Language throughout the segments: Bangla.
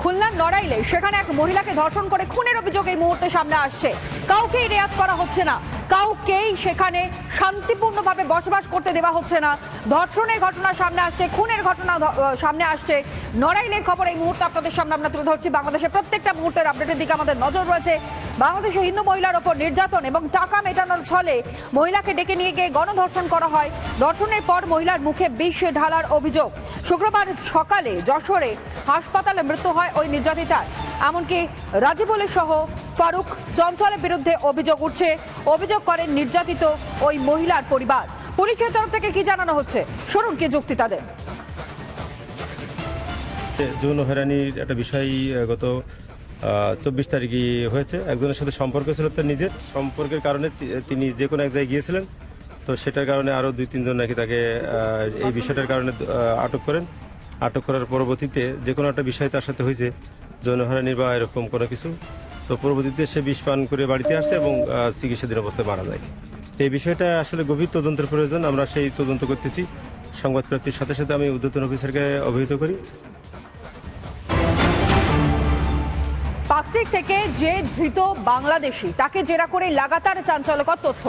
খুলনার নড়াইলে সেখানে এক মহিলাকে ধর্ষণ করে খুনের অভিযোগ এই মুহূর্তে সামনে আসছে। কাউকেই রেয়াত করা হচ্ছে না, কাউকেই সেখানে শান্তিপূর্ণভাবে বসবাস করতে দেওয়া হচ্ছে না। ধর্ষণের ঘটনা সামনে আসছে, খুনের ঘটনা সামনে আসছে। নড়াইলের খবর এই মুহূর্তে আপনাদের সামনে আমরা তুলে ধরছি। বাংলাদেশের প্রত্যেকটা মুহূর্তের আপডেটের দিকে আমাদের নজর রয়েছে। বাংলাদেশে হিন্দু মহিলার ওপর নির্যাতন এবং টাকা মেটানোর ছলে মহিলাকে ডেকে নিয়ে গিয়ে গণধর্ষণ করা হয়। ধর্ষণের পর মহিলার মুখে বিষ ঢালার অভিযোগ। শুক্রবার সকালে যশোরে হাসপাতালে মৃত্যু হয় ওই নির্যাতিতার। এমনকি রাজিবুল সহ ফারুক চঞ্চলের বিরুদ্ধে অভিযোগ উঠছে। অভিযোগ করেন নির্যাতিত ওই মহিলার পরিবার। পুলিশের তরফ থেকে কি জানানো হচ্ছে শুনুন কি যুক্তি তাদের। যৌন হয়রানির একটা বিষয় গত 24 তারিখে হয়েছে। একজনের সাথে সম্পর্ক ছিল, তার নিজের সম্পর্কের কারণে তিনি যে কোনো এক জায়গায় গিয়েছিলেন। তো সেটার কারণে আরও 2-3 জন নাকি তাকে এই বিষয়টার কারণে আটক করেন। আটক করার পরবর্তীতে যে কোনো একটা বিষয় তার সাথে হয়েছে, যৌন হয়রানি বা এরকম কোনো কিছু। তো পরবর্তীতে সে বিষ পান করে বাড়িতে আসে এবং চিকিৎসাধীন অবস্থায় মারা যায়। তো এই বিষয়টা আসলে গভীর তদন্তের প্রয়োজন। আমরা সেই তদন্ত করতেছি। সংবাদ প্রাপ্তির সাথে সাথে আমি ঊর্ধ্বতন অফিসারকে অবহিত করি। পাকচিক থেকে যে ধৃত বাংলাদেশি তাকে জেরা করে লাগাতার চাঞ্চল্যকর তথ্য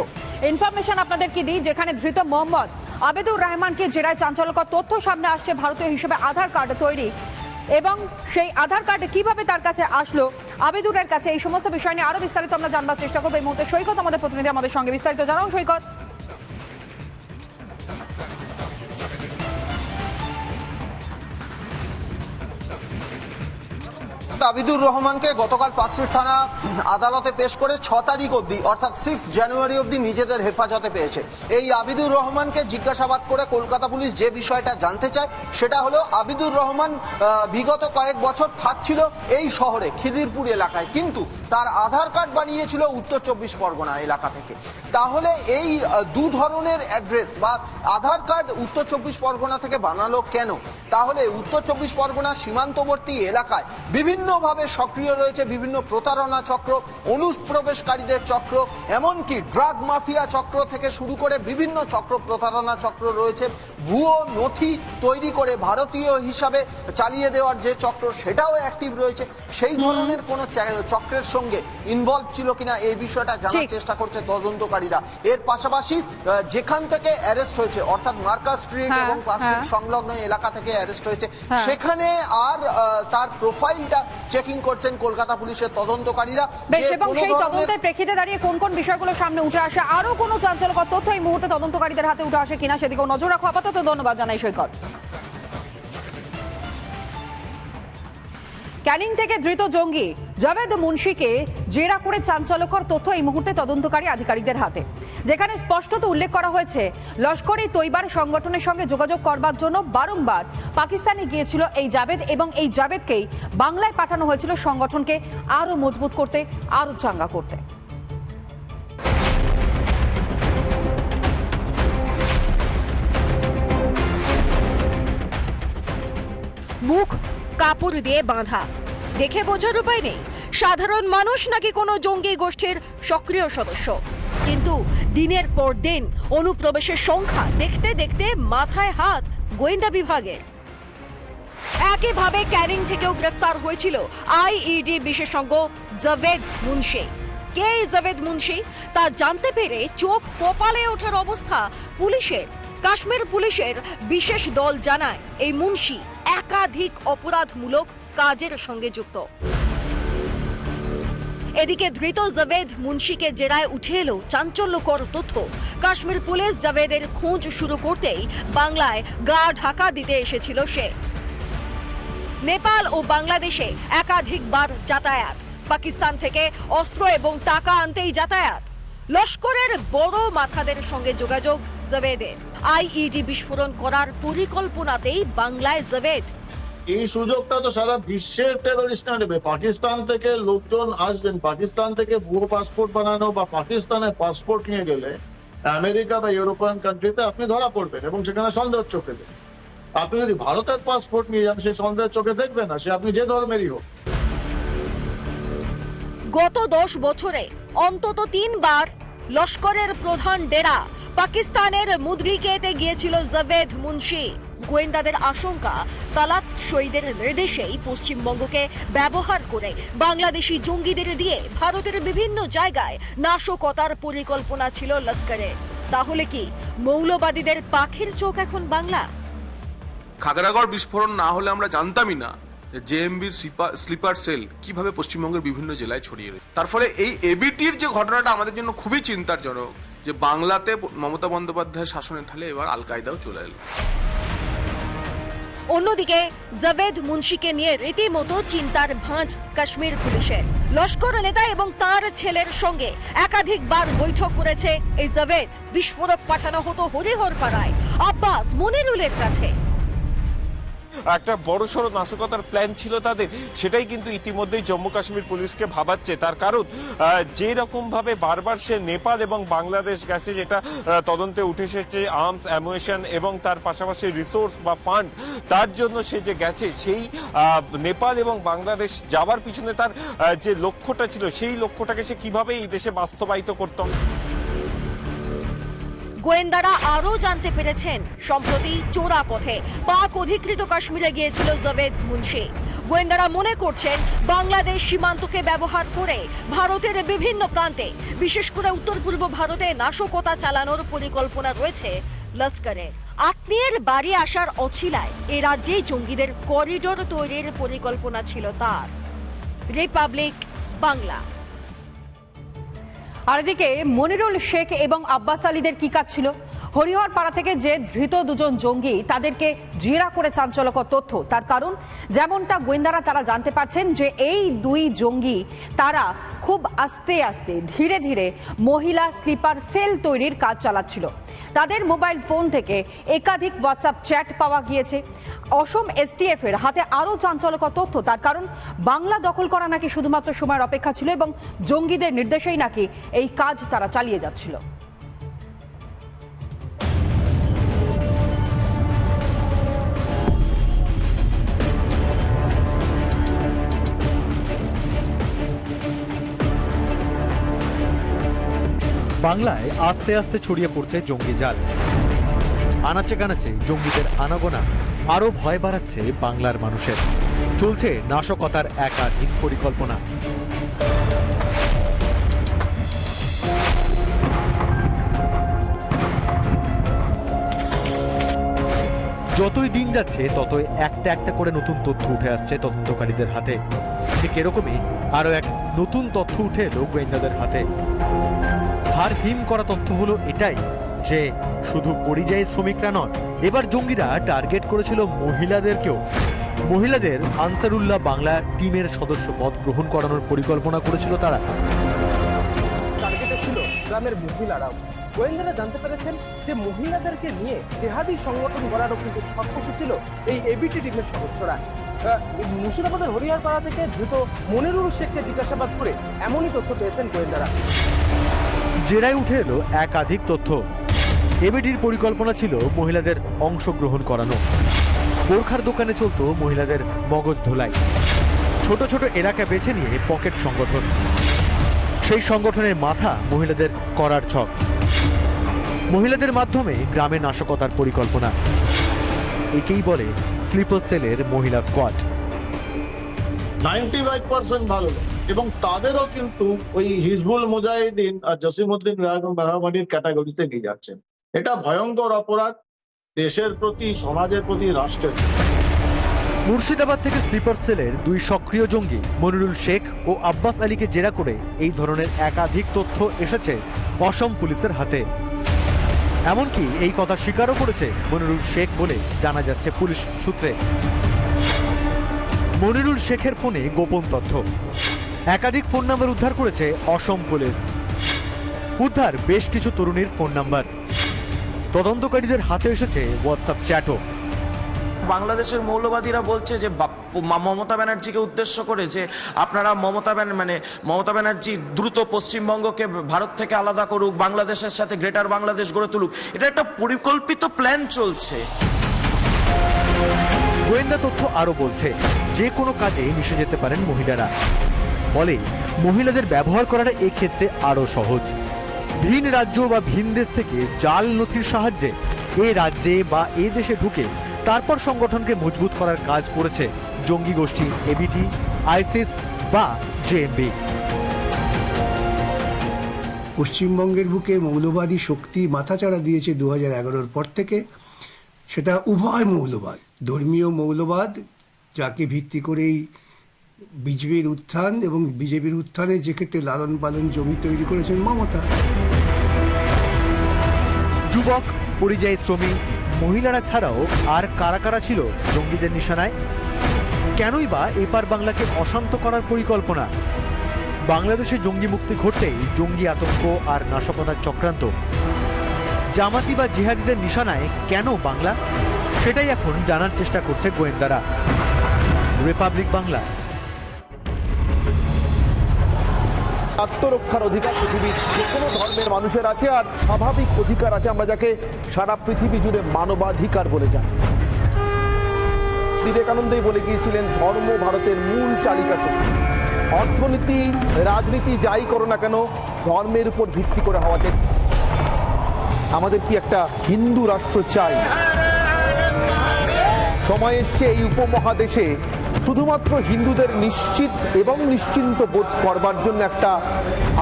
ইনফরমেশন আপনাদেরকে দিই, যেখানে ধৃত মোহাম্মদ আবেদুর রহমানকে জেরায় চাঞ্চল্যকর তথ্য সামনে আসছে। ভারতীয় হিসেবে আধার কার্ড তৈরি এবং সেই আধার কার্ড কিভাবে তার কাছে আসলো আবেদুরের কাছে, এই সমস্ত বিষয় নিয়ে আরো বিস্তারিত আমরা জানবার চেষ্টা করবো। এই মুহূর্তে সৈকত আমাদের প্রতিনিধি আমাদের সঙ্গে বিস্তারিত জানাও। সৈকত, আবিদুর রহমানকে গতকাল পাকশির থানা আদালতে পেশ করে 6 তারিখ অবধি অর্থাৎ 6 জানুয়ারি অবধি নিজেদের হেফাজতে পেয়েছে। এই আবিদুর রহমানকে জিজ্ঞাসাবাদ করে কলকাতা পুলিশ যে বিষয়টা জানতে চায় সেটা হলো আবিদুর রহমান বিগত কয়েক বছর থাকছিল এই শহরে খিদিরপুর এলাকায়, কিন্তু তার আধার কার্ড বানিয়েছিল উত্তর 24 পরগনা এলাকা থেকে। তাহলে এই দু ধরনের অ্যাড্রেস বা আধার কার্ড উত্তর 24 পরগনা থেকে বানালো কেন? তাহলে উত্তর 24 পরগনা সীমান্তবর্তী এলাকায় বিভিন্নভাবে সক্রিয় রয়েছে বিভিন্ন প্রতারণা চক্র, অনুপ্রবেশকারীদের চক্র, এমনকি ড্রাগ মাফিয়া চক্র থেকে শুরু করে বিভিন্ন চক্র, প্রতারণা চক্র রয়েছে। ভুয়ো নথি তৈরি করে ভারতীয় হিসাবে চালিয়ে দেওয়ার যে চক্র সেটাও অ্যাক্টিভ রয়েছে। সেই ধরনের কোন চক্রের সঙ্গে ইনভলভ ছিল কিনা এই বিষয়টা জানার চেষ্টা করছে তদন্তকারীরা। এর পাশাপাশি যেখান থেকে অ্যারেস্ট হয়েছে অর্থাৎ মার্কাস স্ট্রিট এবং পার্শ্ববর্তী সংলগ্ন এলাকা থেকে অ্যারেস্ট হয়েছে, সেখানে আর তার প্রোফাইলটা চেকিং করছেন কলকাতা পুলিশের তদন্তকারীরা। এবং সেই তদন্তের প্রেক্ষিতে দাঁড়িয়ে কোন কোন বিষয়গুলো সামনে উঠে আসে, আরো কোনো চাঞ্চল্যকর তথ্য এই মুহূর্তে তদন্তকারীদের হাতে উঠে আসে কিনা সেদিকেও নজর রাখো। আপাতত ধন্যবাদ জানাই সৈকত। ক্যানিং থেকে ধৃত জঙ্গি জাভেদ মুন্সিকে জেরা করে চাঞ্চল্যকর তথ্য এই মুহূর্তে তদন্তকারী আধিকারিকদের হাতে, যেখানে স্পষ্টত উল্লেখ করা হয়েছে লস্কর ই তৈবার সংগঠনের সঙ্গে যোগাযোগ করবার জন্য বারংবার পাকিস্তানে গিয়েছিল এই জাভেদ এবং এই জাভেদকেই বাংলায় পাঠানো হয়েছিল সংগঠনকে আরো মজবুত করতে, আরো চাঙ্গা করতে। মুখ কাপড় দিয়ে বাঁধা, দেখে বোঝার উপায় নেই সাধারণ মানুষ নাকি কোনো জঙ্গি গোষ্ঠীর সক্রিয় সদস্য। কিন্তু দিনের পর দিন অনুপ্রবেশের সংখ্যা দেখতে দেখতে মাথায় হাত গোয়েন্দা বিভাগের। একইভাবে ক্যানিং থেকেও গ্রেফতার হয়েছিল আইইডি বিশেষজ্ঞ জাভেদ মুন্সি। কে জাভেদ মুন্সি তা জানতে পেরে চোখ কপালে ওঠার অবস্থা পুলিশের। কাশ্মীর পুলিশের বিশেষ দল জানায় এই মুন্সি একাধিক অপরাধমূলক কাজের সঙ্গে যুক্ত। এদিকে ধৃত জাভেদ মুন্সিকে জেরায় উঠে এলো চাঞ্চল্যকর তথ্য। কাশ্মীর পুলিশ জাভেদের খোঁজ শুরু করতেই বাংলায় গা ঢাকা দিতে এসেছিল সে। নেপাল ও বাংলাদেশে একাধিকবার যাতায়াত, পাকিস্তান থেকে অস্ত্র এবং টাকা আনতেই যাতায়াত। লস্করের বড় মাথাদের সঙ্গে যোগাযোগ জাভেদের। আইইডি বিস্ফোরণ করার পরিকল্পনাতেই বাংলায় জাভেদ। এই সুযোগটা তো সারা বিশ্বের টেররিস্টরা নেবে। পাকিস্তান থেকে লোকজন আসবেন, পাকিস্তান থেকে ভুয়ো পাসপোর্ট বানানো বা পাকিস্তানের পাসপোর্ট নিয়ে গেলে আমেরিকা বা ইউরোপিয়ান কান্ট্রিতে আপনি ধরা পড়বেন এবং সেখানে সন্দেহের চোখে দেখবেন। আপনি যদি ভারতের পাসপোর্ট নিয়ে যান সেই সন্দেহের চোখে দেখবেন না, সে আপনি যে ধর্মেরই হোক। গত 10 বছরে অন্তত 3 বার লস্করের প্রধান ডেরা পাকিস্তানের মুদ্রিকেতে গিয়েছিল জাভেদ মুন্সি। গোয়েন্দাদের আশঙ্কা তালাত শহীদের নির্দেশেই পশ্চিমবঙ্গকে ব্যবহার করে বাংলাদেশি জঙ্গিদের দিয়ে ভারতের বিভিন্ন জায়গায় নাশকতার পরিকল্পনা ছিল লস্করের। তাহলে কি মৌলবাদীদের পাখির চোখ এখন বাংলা? খাগড়াগড় বিস্ফোরণ না হলে আমরা জানতামই না যে জেএমবির স্লিপার সেল কিভাবে পশ্চিমবঙ্গের বিভিন্ন জেলায় ছড়িয়ে রয়েছে। তার ফলে এই এবিটির যে ঘটনাটা আমাদের জন্য খুবই চিন্তাজনক, যে বাংলাতে মমতা বন্দ্যোপাধ্যায়ের শাসনের থালে এবার আল কায়দাও চলে এলো। অন্যদিকে জাভেদ মুন্সিকে নিয়ে রীতিমতো চিন্তার ভাঁজ কাশ্মীর পুলিশের। লস্কর নেতা এবং তার ছেলের সঙ্গে একাধিকবার বৈঠক করেছে এই জাভেদ। বিস্ফোরক পাঠানো হতো হরিহরপাড়ায় আব্বাস মনিরুলের কাছে। একটা বড়সড় নাশকতার প্ল্যান ছিল তাদের, সেটাই কিন্তু ইতিমধ্যেই জম্মু কাশ্মীর পুলিশকে ভাবাচ্ছে। তার কারণ যে রকম ভাবে বারবার সে নেপাল এবং বাংলাদেশ গেছে, যেটা তদন্তে উঠে এসেছে আর্মস অ্যামুনিশন এবং তার পাশাপাশি রিসোর্স বা ফান্ড, তার জন্য সে যে গেছে সেই নেপাল এবং বাংলাদেশ যাওয়ার পিছনে তার যে লক্ষ্যটা ছিল, সেই লক্ষ্যটাকে সে কিভাবে এই দেশে বাস্তবায়িত করত। গোয়েন্দারা আরও জানতে পেরেছেন সম্প্রতি চোরা পথে পাক অধিকৃত কাশ্মীরে গিয়েছিল জাভেদ মুন্সি। গোয়েন্দারা মনে করছেন বাংলাদেশ সীমান্তকে ব্যবহার করে ভারতের বিভিন্ন প্রান্তে, বিশেষ করে উত্তর পূর্ব ভারতে নাশকতা চালানোর পরিকল্পনা রয়েছে লস্করের। আত্মীয়ের বাড়ি আসার অছিলায় এ রাজ্যে জঙ্গিদের করিডোর তৈরির পরিকল্পনা ছিল তার। রিপাবলিক বাংলা। আর এদিকে মনিরুল শেখ এবং আব্বাস আলীদের কি কাজ ছিল? হরিহরপাড়া থেকে যে ধৃত দুজন জঙ্গি, তাদেরকে জেরা করে চাঞ্চল্যকর তথ্য। তার কারণ, যেমনটা গোয়েন্দারা তারা জানতে পারছেন যে এই দুই জঙ্গি তারা খুব আস্তে আস্তে ধীরে ধীরে মহিলা স্লিপার সেল তৈরির কাজ চালাচ্ছিল। তাদের মোবাইল ফোন থেকে একাধিক হোয়াটসঅ্যাপ চ্যাট পাওয়া গিয়েছে। অসম এসটিএফ এর হাতে আরও চাঞ্চল্যকর তথ্য। তার কারণ, বাংলা দখল করা নাকি শুধুমাত্র সময়ের অপেক্ষা ছিল এবং জঙ্গিদের নির্দেশেই নাকি এই কাজ তারা চালিয়ে যাচ্ছিল। বাংলায় আস্তে আস্তে ছড়িয়ে পড়ছে জঙ্গি জাল। আনাচে কানাচে জঙ্গিদের আনাগোনা আরো ভয় বাড়াচ্ছে বাংলার মানুষের। চলছে নাশকতার একাধিক পরিকল্পনা। যতই দিন যাচ্ছে ততই একটা একটা করে নতুন তথ্য উঠে আসছে তদন্তকারীদের হাতে। ঠিক এরকমই আরো এক নতুন তথ্য উঠে এলো গোয়েন্দাদের হাতে। হার হিম করা তথ্য হলো এটাই যে শুধু পরিযায়ী শ্রমিকরা নয়, এবার জঙ্গিরা টার্গেট করেছিল মহিলাদেরকেও। মহিলাদের আনসারুল্লাহ বাংলা টিমের সদস্য পদ গ্রহণ করানোর পরিকল্পনা করেছিল তারা। টার্গেটে ছিল গ্রামের মহিলারাও। গোয়েন্দারা জানতে পেরেছেন যে মহিলাদেরকে নিয়ে জেহাদি সংগঠন গড়ারও কিন্তু ছক কষেছিল এই এবিটি টিমের সদস্যরা। মুর্শিদাবাদের হরিহরপাড়া থেকে ধৃত মনিরুল শেখকে জিজ্ঞাসাবাদ করে এমনই তথ্য পেয়েছেন গোয়েন্দারা। জেরায় উঠে এলো একাধিক তথ্য। এবিটির পরিকল্পনা ছিল মহিলাদের অংশগ্রহণ করানো। বোরখার দোকানে চলতো মহিলাদের মগজ ধোলাই। ছোট ছোট এলাকা বেছে নিয়ে পকেট সংগঠন, সেই সংগঠনের মাথা মহিলাদের করার ছক। মহিলাদের মাধ্যমে গ্রামে নাশকতার পরিকল্পনা। একেই বলে স্লিপার সেলের মহিলা স্কোয়াড। 95% ভালো লোক, এবং তাদেরও কিন্তু ওই হিজবুল মুজাহিদিন আর জসিমউদ্দিন রহমানির ক্যাটাগরিতে নিয়ে যাচ্ছেন। এটা ভয়ঙ্কর অপরাধ দেশের প্রতি, সমাজের প্রতি, রাষ্ট্রের। মুর্শিদাবাদ থেকে স্লিপার সেলের দুই সক্রিয় জঙ্গি মনিরুল শেখ ও আব্বাস আলীকে জেরা করে এই ধরনের একাধিক তথ্য এসেছে অসম পুলিশের হাতে। এমনকি এই কথা স্বীকারও করেছে মনিরুল শেখ বলে জানা যাচ্ছে পুলিশ সূত্রে। মনিরুল শেখের ফোনে গোপন তথ্য, একাধিক ফোন নাম্বার উদ্ধার করেছে অসম পুলিশ। উদ্ধার বেশ কিছু তরুণীর ফোন নাম্বার। তদন্তকারীদের হাতে এসেছে হোয়াটসঅ্যাপ চ্যাটও। বাংলাদেশের মৌলবাদীরা বলছে যে মমতা ব্যানার্জিকে উদ্দেশ্য করে যে আপনারা মমতা ব্যানার্জি দ্রুত পশ্চিমবঙ্গকে ভারত থেকে আলাদা করুক, বাংলাদেশের সাথে গ্রেটার বাংলাদেশ গড়ে তুলুক। এটা একটা পরিকল্পিত প্ল্যান চলছে। গোয়েন্দা তথ্য আরো বলছে যে কোনো কাজে মিশে যেতে পারেন মহিলারা। ফলে মহিলাদের ব্যবহার করাটা এক্ষেত্রে আরো সহজ। ভিন রাজ্য বা ভিন দেশ থেকে জাল নথির সাহায্যে এ রাজ্যে বা এ দেশে ঢুকে তারপর সংগঠনকে মজবুত করার কাজ করেছে জঙ্গি গোষ্ঠী এবিটি, আইসিস বা জেএমবি। পশ্চিমবঙ্গের বুকে মৌলবাদী শক্তি মাথাচাড়া দিয়েছে 2011 পর থেকে। সেটা উভয় মৌলবাদ, ধর্মীয় মৌলবাদ, যাকে ভিত্তি করেই বিজেপির উত্থান, এবং বিজেপির উত্থানে যে ক্ষেত্রে লালন পালন জমি তৈরি করেছেন মমতা। যুবক, পরিযায়ী শ্রমিক, মহিলারা ছাড়াও আর কারা কারা ছিল জঙ্গিদের নিশানায়? কেনই বা এপার বাংলাকে অশান্ত করার পরিকল্পনা? বাংলাদেশে জঙ্গি মুক্তি ঘটতেই জঙ্গি আতঙ্ক আর নাশকতার চক্রান্ত। জামাতি বা জিহাদিদের নিশানায় কেন বাংলা? সেটাই এখন জানার চেষ্টা করছে গোয়েন্দারা। রিপাবলিক বাংলা। আত্মরক্ষার অধিকার পৃথিবীর যে কোনো ধর্মের মানুষের আছে, আর স্বাভাবিক অধিকার আছে, আমরা যাকে সারা পৃথিবী জুড়ে মানবাধিকার বলে জানি। বিবেকানন্দই বলে গিয়েছিলেন, ধর্ম ভারতের মূল চালিকা শক্তি। অর্থনীতি, রাজনীতি যাই করো না কেন, ধর্মের উপর ভিত্তি করে হওয়া যায়। আমাদের কি একটা হিন্দু রাষ্ট্র চাই? সময় এসছে এই উপমহাদেশে শুধুমাত্র হিন্দুদের নিশ্চিত এবং নিশ্চিন্ত বোধ করবার জন্য একটা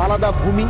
আলাদা ভূমি,